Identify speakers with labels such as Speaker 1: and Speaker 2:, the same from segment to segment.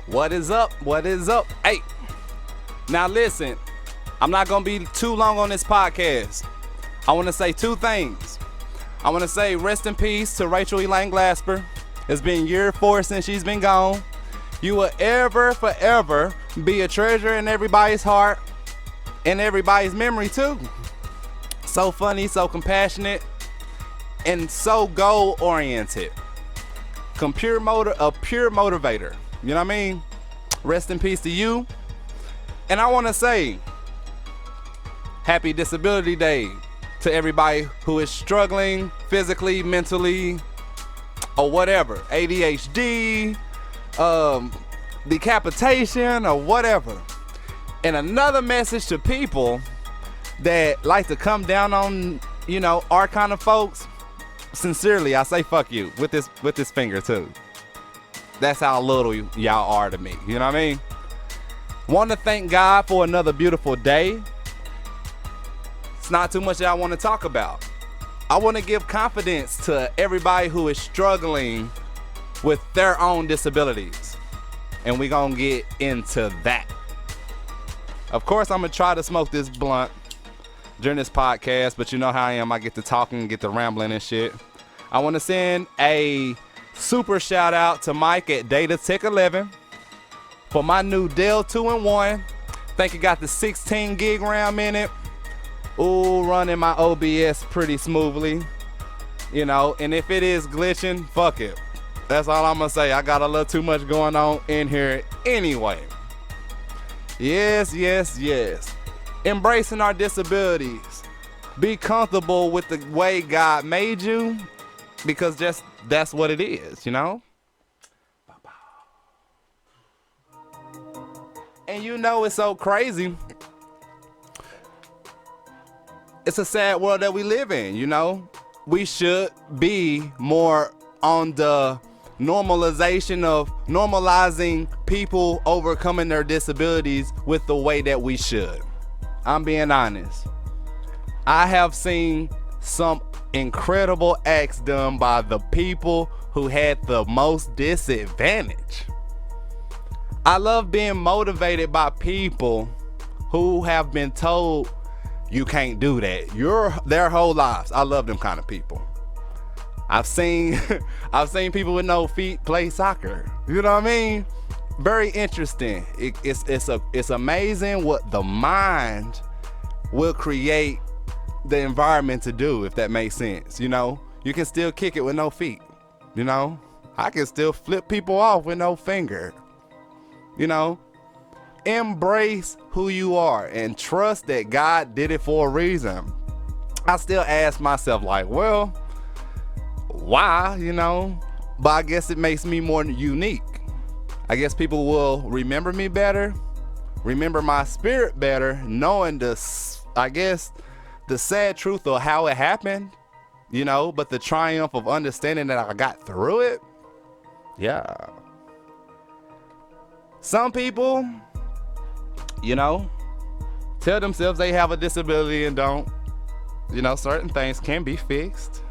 Speaker 1: What is up? What is up? Hey, now listen, I'm not going to be too long on this podcast. I want to say two things. I want to say rest in peace to Rachel Elaine Glasper. It's been year 4 since she's been gone. You will ever, forever be a treasure in everybody's heart and everybody's memory too. So funny, so compassionate, and so goal-oriented. A pure motivator. You know what I mean? Rest in peace to you. And I want to say happy Disability Day to everybody who is struggling physically, mentally, or whatever. ADHD, decapitation, or whatever. And another message to people that like to come down on, you know, our kind of folks. Sincerely, I say fuck you with this finger too. That's how little y'all are to me. You know what I mean? Want to thank God for another beautiful day. It's not too much that I want to talk about. I want to give confidence to everybody who is struggling with their own disabilities. And we're going to get into that. Of course, I'm going to try to smoke this blunt during this podcast, but you know how I am. I get to talking, get to rambling and shit. I want to send a super shout out to Mike at Data Tech 11 for my new Dell 2-in-1. Think it got the 16 gig RAM in it. Ooh, running my OBS pretty smoothly. You know, and if it is glitching, fuck it. That's all I'm gonna say. I got a little too much going on in here anyway. Yes. Embracing our disabilities. Be comfortable with the way God made you, because that's what it is, you know? And you know it's so crazy. It's a sad world that we live in, you know? We should be more on the normalization of normalizing people overcoming their disabilities with the way that we should. I'm being honest. I have seen some incredible acts done by the people who had the most disadvantage. I love being motivated by people who have been told you can't do that their whole lives. I love them kind of people. I've seen people with no feet play soccer. You know what I mean? Very interesting. It's amazing what the mind will create the environment to do, if that makes sense. You know, you can still kick it with no feet. You know, I can still flip people off with no finger. You know, embrace who you are and trust that God did it for a reason. I still ask myself, like, well, why, you know? But I guess it makes me more unique. I guess people will remember me better, remember my spirit better, knowing the sad truth of how it happened, you know, but the triumph of understanding that I got through it. Yeah. Some people, you know, tell themselves they have a disability and don't. You know, certain things can be fixed,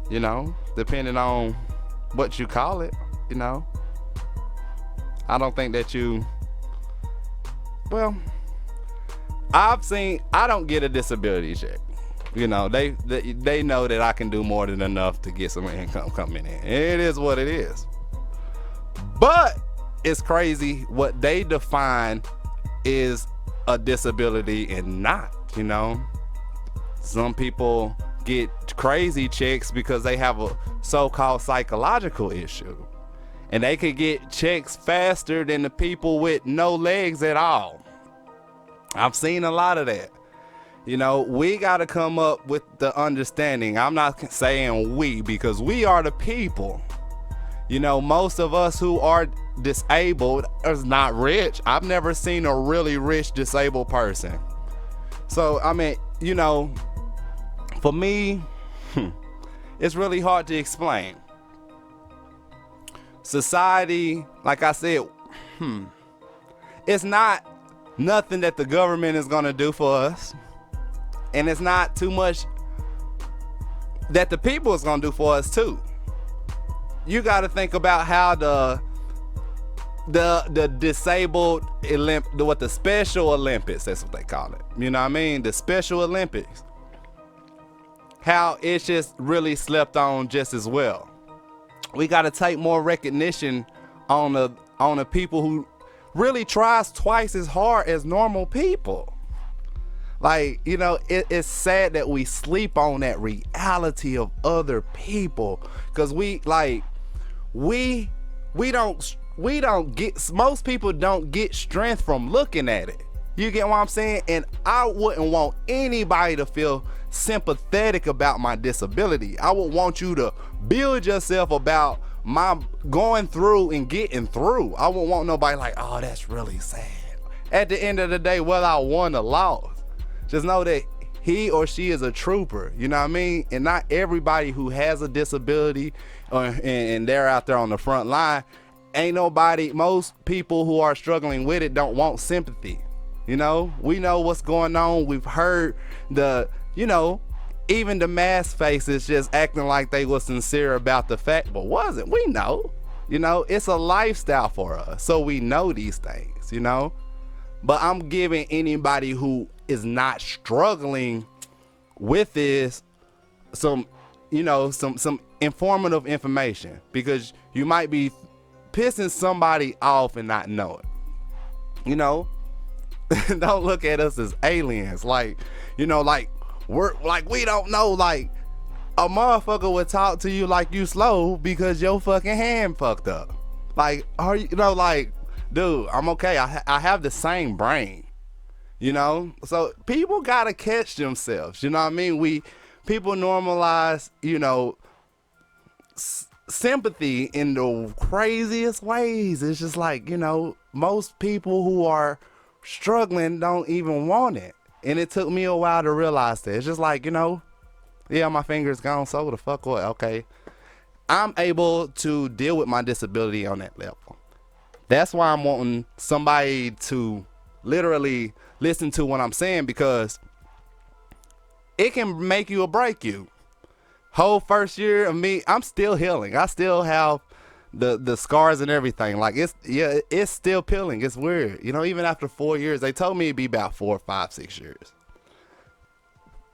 Speaker 1: you know, depending on what you call it, you know. I don't think that I don't get a disability check. You know, they know that I can do more than enough to get some income coming in. It is what it is. But it's crazy what they define is a disability and not, you know. Some people get crazy checks because they have a so-called psychological issue. And they could get checks faster than the people with no legs at all. I've seen a lot of that. You know, we got to come up with the understanding. I'm not saying we, because we are the people. You know, most of us who are disabled is not rich. I've never seen a really rich disabled person. So, I mean, you know, for me, it's really hard to explain. Society, like I said, it's not nothing that the government is gonna do for us, and it's not too much that the people is gonna do for us too. You got to think about how the disabled what the Special Olympics, that's what they call it. You know what I mean? The Special Olympics. How it's just really slept on just as well. We got to take more recognition on the people who really tries twice as hard as normal people. Like, you know, it's sad that we sleep on that reality of other people, because most people don't get strength from looking at it. You get what I'm saying? And I wouldn't want anybody to feel sympathetic about my disability. I would want you to build yourself about my going through and getting through. I wouldn't want nobody like, oh, that's really sad. At the end of the day, whether I won or lost, just know that he or she is a trooper. You know what I mean? And not everybody who has a disability and they're out there on the front line, most people who are struggling with it don't want sympathy. You know, we know what's going on. We've heard even the mask faces just acting like they were sincere about the fact, but wasn't. We know, it's a lifestyle for us. So we know these things, but I'm giving anybody who is not struggling with this some informative information, because you might be pissing somebody off and not know it. Don't look at us as aliens. Like we don't know. Like, a motherfucker would talk to you like you slow because your fucking hand fucked up. Like, are you, dude, I'm okay. I have the same brain, So people gotta catch themselves. You know what I mean? People normalize, sympathy in the craziest ways. It's just like, most people who are struggling don't even want it. And it took me a while to realize that. It's just like, yeah, my finger's gone, so the fuck what? Okay. I'm able to deal with my disability on that level. That's why I'm wanting somebody to literally listen to what I'm saying, because it can make you or break you. Whole first year of me, I'm still healing. I still have the scars and everything. Like, it's still peeling. It's weird. Even after 4 years, they told me it'd be about 4, 5, 6 years.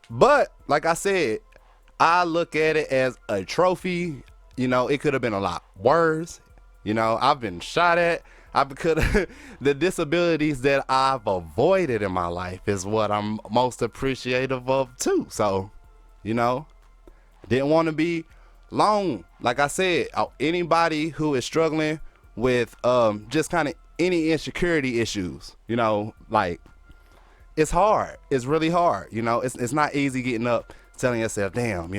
Speaker 1: But like I said, I look at it as a trophy. It could have been a lot worse. I've been shot at. The disabilities that I've avoided in my life is what I'm most appreciative of too. So, didn't want to be long. Like I said, anybody who is struggling with just kind of any insecurity issues, it's hard. It's really hard. It's not easy getting up telling yourself, damn,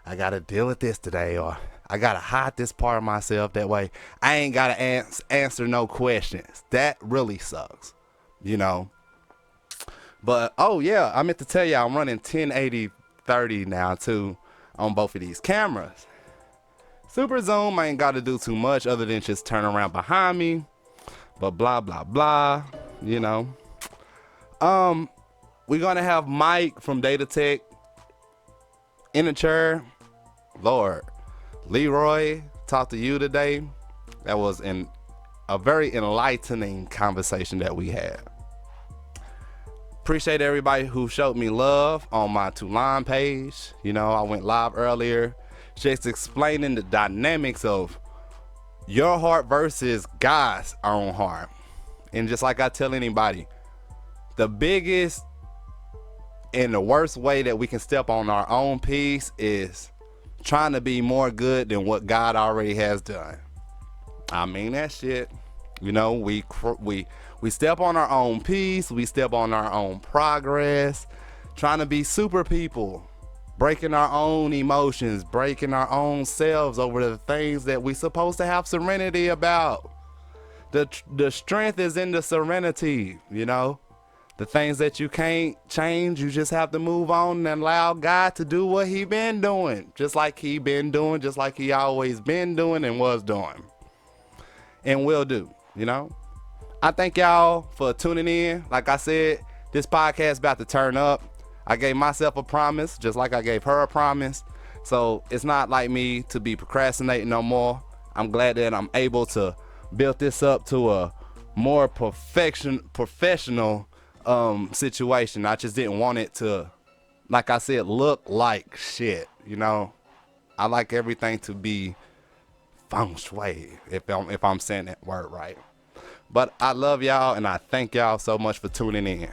Speaker 1: I gotta deal with this today, or I gotta hide this part of myself. That way I ain't gotta answer no questions. That really sucks, But oh yeah, I meant to tell you, I'm running 1080/30 now too on both of these cameras. Super zoom, I ain't got to do too much other than just turn around behind me, but blah blah blah. We're gonna have Mike from Data Tech in the chair. Lord, Leroy, talk to you today. That was a very enlightening conversation that we had. Appreciate everybody who showed me love on my Tulane page. I went live earlier, just explaining the dynamics of your heart versus God's own heart. And just like I tell anybody, the biggest and the worst way that we can step on our own peace is trying to be more good than what God already has done. I mean that shit. We step on our own peace. We step on our own progress, trying to be super people, breaking our own emotions, breaking our own selves over the things that we supposed to have serenity about. The strength is in the serenity, The things that you can't change, you just have to move on and allow God to do what he been doing. Just like he been doing, just like he always been doing and was doing. And will do, I thank y'all for tuning in. Like I said, this podcast about to turn up. I gave myself a promise, just like I gave her a promise. So it's not like me to be procrastinating no more. I'm glad that I'm able to built this up to a more professional situation. I just didn't want it to, like I said, look like shit, you know. I like everything to be feng shui, if I'm saying that word right. But I love y'all, and I thank y'all so much for tuning in.